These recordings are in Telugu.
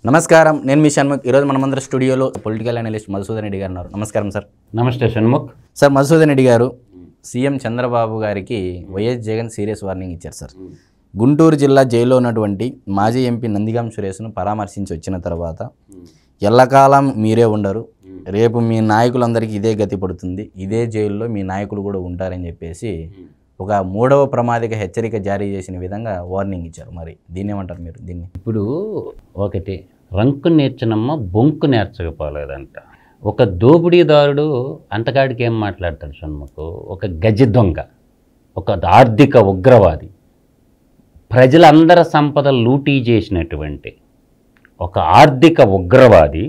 నమస్కారం, నేను మీ షణ్ముఖ్. ఈరోజు మనమందరం స్టూడియోలో పొలిటికల్ అనలిస్ట్ మధుసూదన్ రెడ్డి గారు ఉన్నారు. నమస్కారం సార్. నమస్తే షణ్ముఖ్. సార్, మధుసూదన్ రెడ్డి గారు సీఎం చంద్రబాబు గారికి వైఎస్ జగన్ సీరియస్ వార్నింగ్ ఇచ్చారు సార్. గుంటూరు జిల్లా జైల్లో ఉన్నటువంటి మాజీ ఎంపీ నందిగాం సురేష్ను పరామర్శించి వచ్చిన తర్వాత ఎల్లకాలం మీరే ఉండరు, రేపు మీ నాయకులందరికీ ఇదే గతి పడుతుంది, ఇదే జైల్లో మీ నాయకులు కూడా ఉంటారని చెప్పేసి ఒక మూడవ ప్రమాదిక హెచ్చరిక జారీ చేసిన విధంగా వార్నింగ్ ఇచ్చారు. మరి దీన్ని ఏమంటారు మీరు? దీన్ని ఇప్పుడు ఒకటి రంకు నేర్చనమ్మ బొంకు నేర్చకపోలేదంట. ఒక దోపిడీదారుడు అంతకాడికి ఏం మాట్లాడతాడు షణ్ముఖ్? ఒక గజ దొంగ, ఒక ఆర్థిక ఉగ్రవాది, ప్రజలందరి సంపద లూటీ చేసినటువంటి ఒక ఆర్థిక ఉగ్రవాది.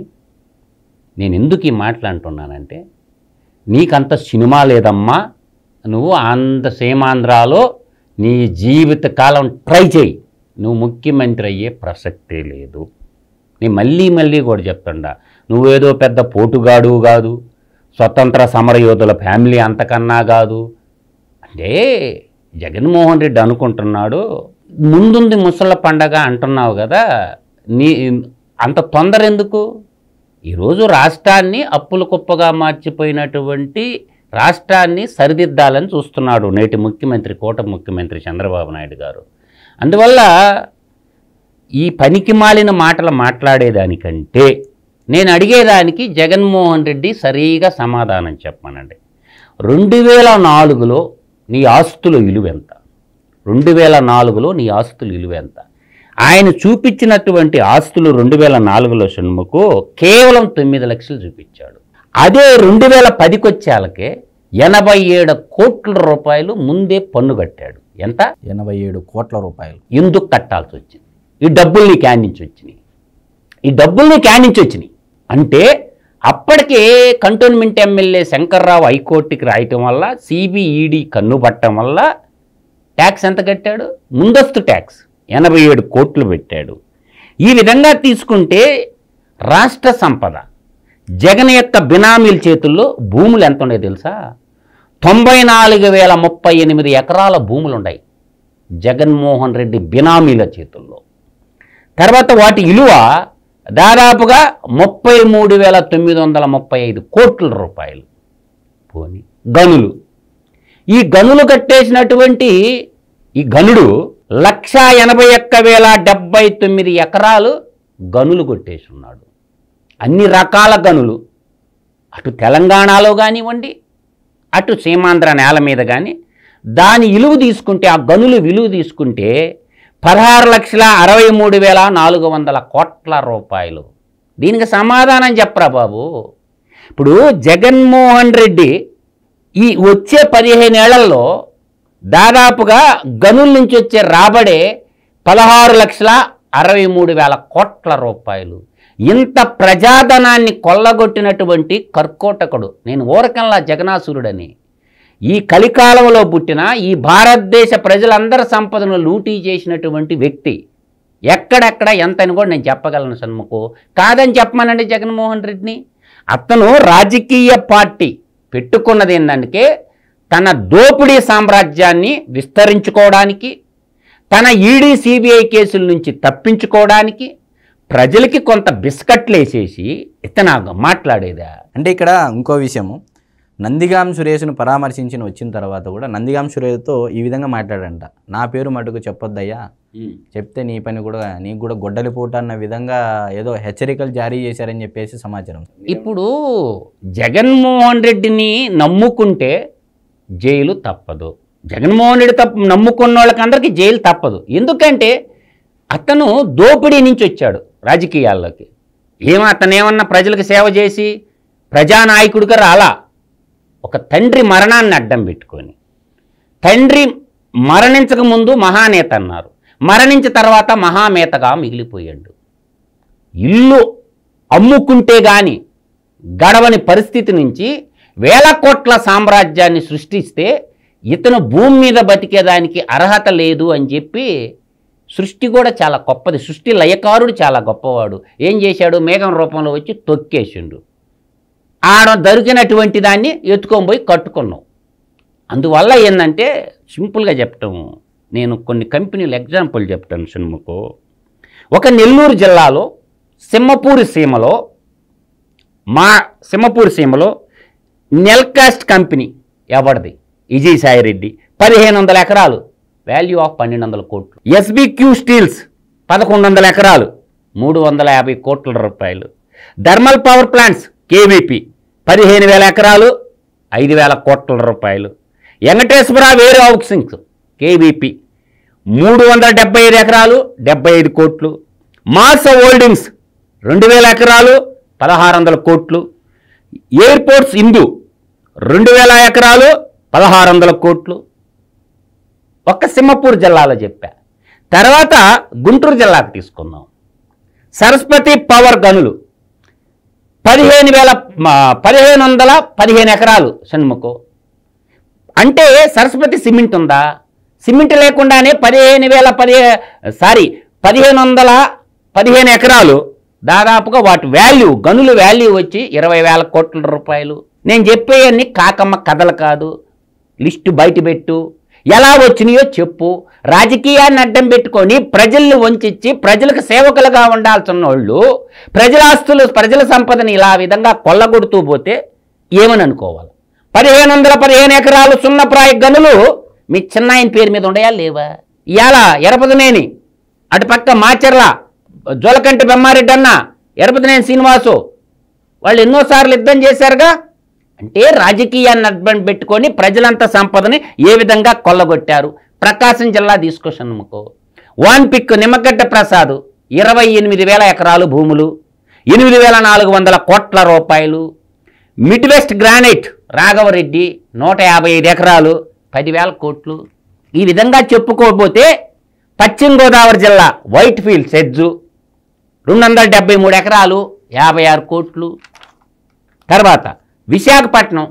నేను ఎందుకు ఈ మాట్లాడుతున్నానంటే, నీకంత సినిమా లేదమ్మా, నువ్వు సీమాంధ్రాలో నీ జీవితకాలం ట్రై చేయి, నువ్వు ముఖ్యమంత్రి అయ్యే ప్రసక్తే లేదు. నేను మళ్ళీ కూడా చెప్తుండా, నువ్వేదో పెద్ద పోటుగాడు కాదు, స్వతంత్ర సమరయోధుల ఫ్యామిలీ అంతకన్నా కాదు. అంటే జగన్మోహన్ రెడ్డి అనుకుంటున్నాడు ముందుంది ముసళ్ళ పండగ అంటున్నావు కదా, అంత తొందర ఎందుకు? ఈరోజు రాష్ట్రాన్ని అప్పుల కుప్పగా మార్చిపోయినటువంటి రాష్ట్రాన్ని సరిదిద్దాలని చూస్తున్నాడు నేటి ముఖ్యమంత్రి, కూటమి ముఖ్యమంత్రి చంద్రబాబు నాయుడు గారు. అందువల్ల ఈ పనికి మాలిన మాటలు మాట్లాడేదానికంటే నేను అడిగేదానికి జగన్మోహన్ రెడ్డి సరిగా సమాధానం చెప్పమనండి. 2004లో నీ ఆస్తుల విలువ ఎంత? 2004లో నీ ఆస్తుల విలువ ఎంత? ఆయన చూపించినటువంటి ఆస్తులు 2004లో షణ్ముఖ్ కేవలం 9 లక్షలు చూపించాడు. అదే 2010కి వచ్చేళ్ళకే 87 కోట్ల రూపాయలు ముందే పన్ను కట్టాడు. ఎంత? 87 కోట్ల రూపాయలు. ఎందుకు కట్టాల్సి వచ్చింది? ఈ డబ్బులు నీకు యాడ్నుంచి వచ్చినాయి. అంటే అప్పటికే కంటోన్మెంట్ ఎమ్మెల్యే శంకర్రావు హైకోర్టుకి రాయటం వల్ల, సిబిఈడి కన్నుబట్టడం వల్ల ట్యాక్స్ ఎంత కట్టాడు? ముందస్తు ట్యాక్స్ 87 కోట్లు పెట్టాడు. ఈ విధంగా తీసుకుంటే రాష్ట్ర సంపద జగన్ యొక్క బినామీల చేతుల్లో భూములు ఎంత ఉన్నాయి తెలుసా? 94,038 ఎకరాల భూములు ఉన్నాయి జగన్మోహన్ రెడ్డి బినామీల చేతుల్లో. తర్వాత వాటి విలువ దాదాపుగా 33,935 కోట్ల రూపాయలు. పోనీ గనులు, ఈ గనులు కట్టేసినటువంటి ఈ గనుడు 1,81,079 ఎకరాలు గనులు కొట్టేసి ఉన్నాడు. అన్ని రకాల గనులు, అటు తెలంగాణలో కానివ్వండి, అటు సీమాంధ్ర నేల మీద కానీ, దాని విలువ తీసుకుంటే, ఆ గనులు విలువ తీసుకుంటే 16,63,400 కోట్ల రూపాయలు. దీనికి సమాధానం చెప్పరా బాబు? ఇప్పుడు జగన్మోహన్ రెడ్డి ఈ వచ్చే 15 ఏళ్లలో దాదాపుగా గనుల నుంచి వచ్చే రాబడే 16,63,000 కోట్ల రూపాయలు. ఇంత ప్రజాధనాన్ని కొల్లగొట్టినటువంటి కర్కోటకుడు, నేను ఊరకంలా జగనాసురుడని, ఈ కలికాలంలో పుట్టిన ఈ భారతదేశ ప్రజలందరి సంపదను లూటీ చేసినటువంటి వ్యక్తి ఎక్కడెక్కడ ఎంత అని కూడా నేను చెప్పగలను షణ్ముఖ్. కాదని చెప్పమనండి జగన్మోహన్ రెడ్డిని. అతను రాజకీయ పార్టీ పెట్టుకున్నది ఏంటంటే తన దోపిడీ సామ్రాజ్యాన్ని విస్తరించుకోవడానికి, తన ఈడీ సిబిఐ కేసుల నుంచి తప్పించుకోవడానికి, ప్రజలకి కొంత బిస్కట్లు వేసేసి ఇతను మాట్లాడేదా? అంటే ఇక్కడ ఇంకో విషయము, నందిగాం సురేష్ను పరామర్శించిన వచ్చిన తర్వాత కూడా నందిగాం సురేష్తో ఈ విధంగా మాట్లాడంట, నా పేరు మటుకు చెప్పొద్దయ్యా, చెప్తే నీ పని కూడా నీకు కూడా గొడ్డలి పూట అన్న విధంగా ఏదో హెచ్చరికలు జారీ చేశారని చెప్పేసి సమాచారం. ఇప్పుడు జగన్మోహన్ రెడ్డిని నమ్ముకుంటే జైలు తప్పదు. జగన్మోహన్ రెడ్డి నమ్ముకున్న వాళ్ళకందరికీ జైలు తప్పదు. ఎందుకంటే అతను దోపిడీ నుంచి వచ్చాడు రాజకీయాల్లోకి. అతనేమన్నా ప్రజలకు సేవ చేసి ప్రజానాయకుడిగా రాలా. ఒక తండ్రి మరణాన్ని అడ్డం పెట్టుకొని, తండ్రి మరణించక ముందు మహానేత అన్నారు, మరణించిన తర్వాత మహామేతగా మిగిలిపోయాడు. ఇల్లు అమ్ముకుంటే గాని గడవని పరిస్థితి నుంచి వేల కోట్ల సామ్రాజ్యాన్ని సృష్టిస్తే ఇతను భూమి మీద బతికేదానికి అర్హత లేదు అని చెప్పి, సృష్టి కూడా చాలా గొప్పది, సృష్టి లయకారుడు చాలా గొప్పవాడు. ఏం చేశాడు? మేఘం రూపంలో వచ్చి తొక్కేసిండు. ఆడ దొరికినటువంటి దాన్ని ఎత్తుకొని పోయి కట్టుకున్నాం. అందువల్ల ఏంటంటే సింపుల్గా చెప్తాము, నేను కొన్ని కంపెనీలు ఎగ్జాంపుల్ చెప్తాను షణ్ముఖ్. ఒక నెల్లూరు జిల్లాలో సింహపూరి సీమలో నెల్కాస్ట్ కంపెనీ ఎవరిది? విజయసాయి రెడ్డి 1500 ఎకరాలు, వాల్యూ ఆఫ్ 1200 కోట్లు. ఎస్బిక్యూ స్టీల్స్ 1100 ఎకరాలు, 350 కోట్ల రూపాయలు. థర్మల్ పవర్ ప్లాంట్స్ కేవీపీ 15,000 ఎకరాలు, 5,000 కోట్ల రూపాయలు. వెంకటేశ్వర వేరు హౌసింగ్స్ కేవీపీ 375 ఎకరాలు, 75 కోట్లు. మాస్ హోల్డింగ్స్ 2,000 ఎకరాలు, 1,600 కోట్లు. ఎయిర్పోర్ట్స్ ఇందు 2,000 ఎకరాలు, 1,600 కోట్లు. ఒక్క సింహపూర్ జిల్లాలో చెప్పా. తర్వాత గుంటూరు జిల్లాకు తీసుకుందాం. సరస్వతి పవర్ గనులు 1,515 ఎకరాలు షణ్ముఖం. అంటే సరస్వతి సిమెంట్ ఉందా? సిమెంట్ లేకుండానే 1,515 ఎకరాలు, దాదాపుగా వాటి వాల్యూ, గనుల వాల్యూ వచ్చి 20,000 కోట్ల రూపాయలు. నేను చెప్పేవన్నీ కాకమ్మ కథలు కాదు, లిస్టు బయట పెట్టు. ఎలా వచ్చినాయో చెప్పు. రాజకీయాన్ని అడ్డం పెట్టుకొని ప్రజల్ని వంచి ప్రజలకు సేవకులుగా ఉండాల్సిన వాళ్ళు ప్రజల ఆస్తులు, ప్రజల సంపదని ఇలా విధంగా కొల్లగొడుతూ పోతే ఏమని అనుకోవాలి? 1,515 ఎకరాలు సున్నప్రాయ గనులు మీ చిన్నాయన పేరు మీద ఉండయా లేవా? ఇవాళ ఎరపతినేని, అటుపక్క మాచర్ల జోలకంటి బెమ్మారెడ్డి అన్న, ఎరపతినేని శ్రీనివాసు వాళ్ళు ఎన్నోసార్లు యుద్ధం చేశారుగా. అంటే రాజకీయాన్ని అడ్డం పెట్టుకొని ప్రజలంతా సంపదని ఏ విధంగా కొల్లగొట్టారు. ప్రకాశం జిల్లా తీసుకొచ్చానుకో, వాన్పిక్ నిమ్మగడ్డ ప్రసాద్ 28,000 ఎకరాలు భూములు, 8,400 కోట్ల రూపాయలు. మిడ్ వెస్ట్ గ్రానైట్ రాఘవరెడ్డి 155 ఎకరాలు, 10,000 కోట్లు. ఈ విధంగా చెప్పుకోకపోతే పశ్చిమ గోదావరి జిల్లా వైట్ ఫీల్డ్ సెడ్జు 273 ఎకరాలు, 56 కోట్లు. తర్వాత విశాఖపట్నం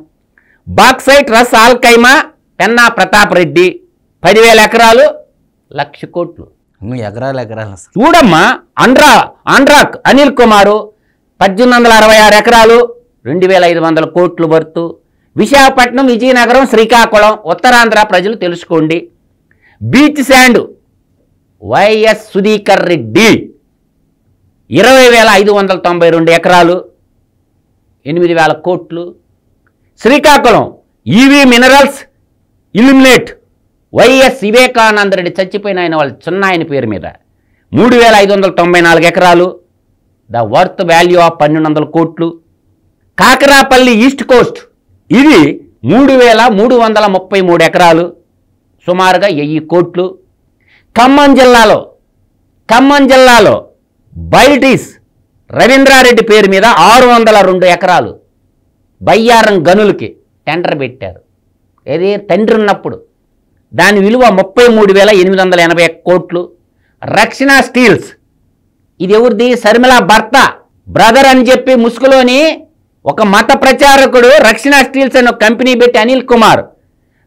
బాక్సైట్ రస్ ఆల్కైమా పెన్నా ప్రతాప్ రెడ్డి 10,000 ఎకరాలు, 1,00,000 కోట్లు. ఎకరాలు చూడమ్మా. ఆంధ్రాక్ అనిల్ కుమారు 1,866 ఎకరాలు, 2,500 కోట్లు వర్తు. విశాఖపట్నం, విజయనగరం, శ్రీకాకుళం ఉత్తరాంధ్ర ప్రజలు తెలుసుకోండి. Beach sand YS Sudhikar Reddy 20,592 ఎకరాలు, 8,000 కోట్లు. Srikakulam EV minerals illuminate YS Vivekananda Reddy చచ్చిపోయిన ఆయన వాళ్ళ చిన్నాయన పేరు మీద 3,594 ఎకరాలు, ద వర్త్ వాల్యూ ఆఫ్ 1,200 కోట్లు. కాకరాపల్లి ఈస్ట్ కోస్ట్ ఇది 3,333 ఎకరాలు, సుమారుగా 1,000 కోట్లు. ఖమ్మం జిల్లాలో బైటీస్ రవీంద్రారెడ్డి పేరు మీద 602 ఎకరాలు బయ్యారం గనులకి టెండర్ పెట్టారు. ఏది తండ్రి ఉన్నప్పుడు. దాని విలువ 33,880 కోట్లు. రక్షణ స్టీల్స్ ఇది ఎవరిది? శర్మిల భర్త బ్రదర్ అని చెప్పి ముసుగులోని ఒక మత ప్రచారకుడు రక్షణ స్టీల్స్ అని ఒక కంపెనీ పెట్టి అనిల్ కుమార్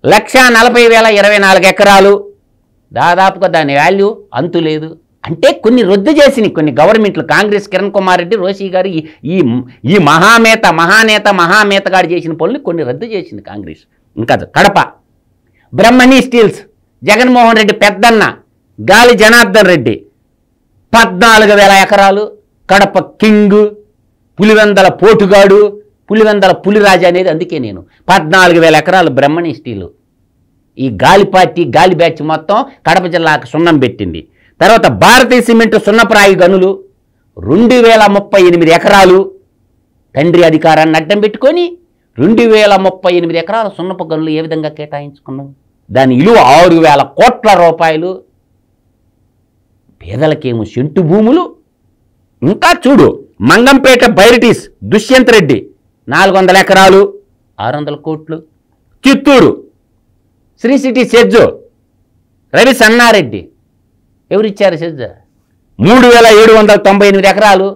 1,40,024 ఎకరాలు, దాదాపుగా దాని వాల్యూ అంతు లేదు. అంటే కొన్ని రద్దు చేసినాయి కొన్ని గవర్నమెంట్లు. కాంగ్రెస్ కిరణ్ కుమార్ రెడ్డి, రోషి గారు ఈ మహానేత గారు చేసిన పనులు కొన్ని రద్దు చేసింది కాంగ్రెస్. ఇంకా కడప బ్రహ్మణి స్టీల్స్ జగన్మోహన్ రెడ్డి పెద్దన్న గాలి జనార్దన్ రెడ్డి 14,000 ఎకరాలు. కడప కింగ్, పులివెందల పోటుగాడు, పులివెందల పులిరాజు అనేది. అందుకే నేను 14,000 ఎకరాలు బ్రహ్మణి స్టీలు. ఈ గాలి పార్టీ, గాలి బ్యాచ్ మొత్తం కడప జిల్లాకు సున్నం పెట్టింది. తర్వాత భారతీయ సిమెంట్ సున్నప్రాయి గనులు 2,038 ఎకరాలు. తండ్రి అధికారాన్ని అడ్డం పెట్టుకొని 2,038 ఎకరాల సున్నపు గనులు ఏ విధంగా కేటాయించుకున్నాం? దాని విలువ 6,000 కోట్ల రూపాయలు. పేదలకేమో సెంటు భూములు. ఇంకా చూడు, మంగంపేట బైరిటీస్ దుష్యంత్ రెడ్డి 400 ఎకరాలు, 600 కోట్లు. చిత్తూరు శ్రీ సిటీ సెజ్జు రవి సన్నారెడ్డి ఎవరిచ్చారు సెజ్జ 3,798 ఎకరాలు,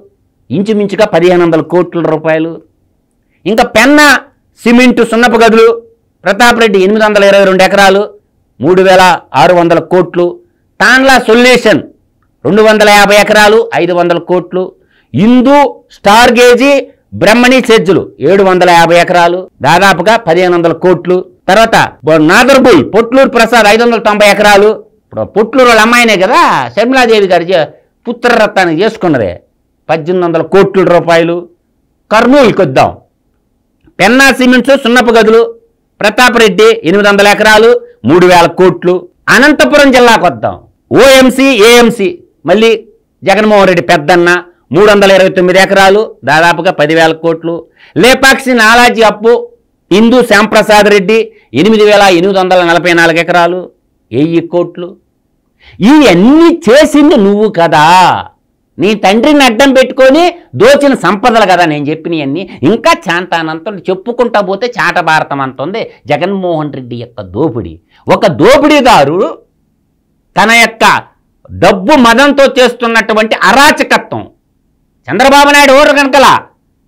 ఇంచుమించుగా 1,500 కోట్ల రూపాయలు. ఇంకా పెన్నా సిమెంటు సున్నపు గదులు ప్రతాప్ రెడ్డి 822 ఎకరాలు, 3,600 కోట్లు. తాన్లా సొల్యూషన్ 250 ఎకరాలు, 500 కోట్లు. ఇందు స్టార్ గేజీ బ్రహ్మణి సెజ్జులు 750 ఎకరాలు, దాదాపుగా 1,500 కోట్లు. తర్వాత నాదర్బుల్ పొట్లూరు ప్రసాద్ 590 ఎకరాలు. ఇప్పుడు పొట్లూరు వాళ్ళ అమ్మాయినే కదా శర్మిలాదేవి గారి పుత్రరత్నాన్ని చేసుకున్నదే. 1800 కోట్ల రూపాయలు. కర్నూలుకి వద్దాం. పెన్నా సిమెంట్స్ సున్నపు గదులు ప్రతాపరెడ్డి 800 ఎకరాలు 3000 కోట్లు. అనంతపురం జిల్లాకు వద్దాం. ఓఎంసీ ఏఎంసీ మళ్ళీ జగన్మోహన్ రెడ్డి పెద్దన్న 329 ఎకరాలు దాదాపుగా 10,000 కోట్లు. లేపాక్షి నాలాజీ అప్పు హిందూ శ్యాంప్రసాద్ రెడ్డి 8,844 ఎకరాలు 1000 కోట్లు. ఇవన్నీ చేసింది నువ్వు కదా, నీ తండ్రిని అడ్డం పెట్టుకొని దోచిన సంపదలు కదా నేను చెప్పినవన్నీ. ఇంకా చాంతానంత చెప్పుకుంటా పోతే చాట భారతం అంటుంది జగన్మోహన్ రెడ్డి యొక్క దోపిడీ. ఒక దోపిడీదారు తన యొక్క డబ్బు మదంతో చేస్తున్నటువంటి అరాచకత్వం. చంద్రబాబు నాయుడు ఎవరు కనుకలా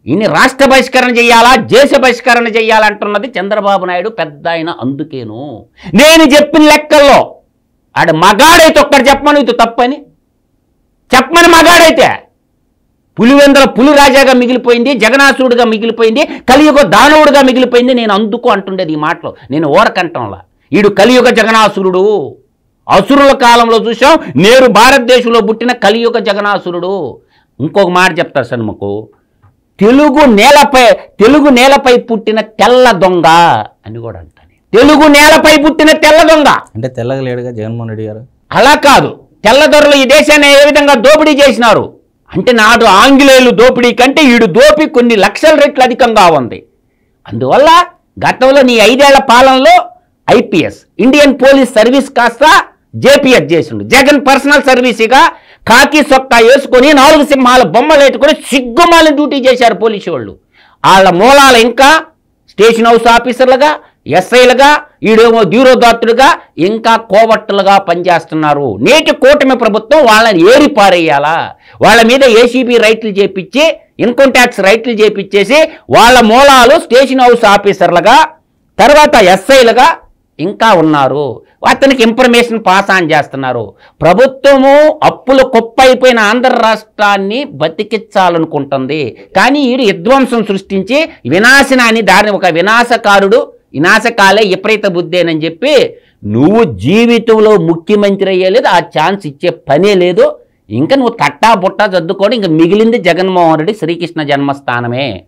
ఇన్ని రాష్ట్ర బహిష్కరణ చేయాలా, దేశ బహిష్కరణ చేయాలంటున్నది చంద్రబాబు నాయుడు పెద్ద ఆయన. అందుకేను నేను చెప్పిన లెక్కల్లో ఆడు మగాడైతే ఒక్కడు చెప్పమని ఇది తప్పని చెప్పమని. మగాడైతే పులివెందుల పులి రాజాగా మిగిలిపోయింది, జగనాసురుడుగా మిగిలిపోయింది, కలియుగ దానవుడుగా మిగిలిపోయింది. నేను అందుకు అంటుండేది ఈ మాటలో, నేను ఓరకంటంలా. ఈడు కలియుగ జగనాసురుడు. అసురుల కాలంలో చూసాం, నేరు భారతదేశంలో పుట్టిన కలియుగ జగనాసురుడు. ఇంకొక మాట చెప్తారు సన్ముకు, తెలుగు నేలపై పుట్టిన తెల్ల దొంగ అని కూడా అంటాను. తెలుగు నేలపై పుట్టిన తెల్ల దొంగ అంటే తెల్లగా లేడుగా జగన్మోహన్ రెడ్డి గారు. అలా కాదు, తెల్లదొరలు ఈ దేశాన్ని ఏ విధంగా దోపిడీ చేసినారు అంటే నాడు ఆంగ్లేయులు దోపిడీ కంటే ఈడు దోపి కొన్ని లక్షల రెట్లు అధికంగా ఉంది. అందువల్ల గతంలో నీ 5 ఏళ్ల పాలనలో ఐపీఎస్ ఇండియన్ పోలీస్ సర్వీస్ కాస్త జేపీఎస్ చేసిండు. జగన్ పర్సనల్ సర్వీస్గా కాకి సొక్కా వేసుకొని 4 సింహాల బొమ్మలు పెట్టుకొని సిగ్గుమాలి డ్యూటీ చేశారు పోలీసు వాళ్ళు. వాళ్ళ మూలాలు ఇంకా స్టేషన్ హౌస్ ఆఫీసర్లుగా, ఎస్ఐలుగా, ఈడేమో ధీరోదాత్తులుగా, ఇంకా కోవట్టులుగా పనిచేస్తున్నారు. నేటి కూటమి ప్రభుత్వం వాళ్ళని ఏరిపారేయాలా, వాళ్ళ మీద ఏసీబీ రైట్లు చేపించి, ఇన్కమ్ ట్యాక్స్ రైట్లు చేపించేసి వాళ్ళ మూలాలు స్టేషన్ హౌస్ ఆఫీసర్లుగా, తర్వాత ఎస్ఐలుగా ఇంకా ఉన్నారు. అతనికి ఇన్ఫర్మేషన్ పాస్ ఆన్ చేస్తున్నారు. ప్రభుత్వము అప్పుల కుప్ప అయిపోయిన ఆంధ్ర రాష్ట్రాన్ని బతికించాలనుకుంటుంది. కానీ వీడు విధ్వంసం సృష్టించి వినాశనాన్ని దారిని ఒక వినాశకారుడు, వినాశకాలే విపరీత బుద్ధేనని చెప్పి నువ్వు జీవితంలో ముఖ్యమంత్రి అయ్యేలేదు, ఆ ఛాన్స్ ఇచ్చే పనే లేదు. ఇంకా నువ్వు తట్టా బుట్టా చదువుకొని ఇంకా మిగిలింది జగన్మోహన్ రెడ్డి శ్రీకృష్ణ జన్మస్థానమే.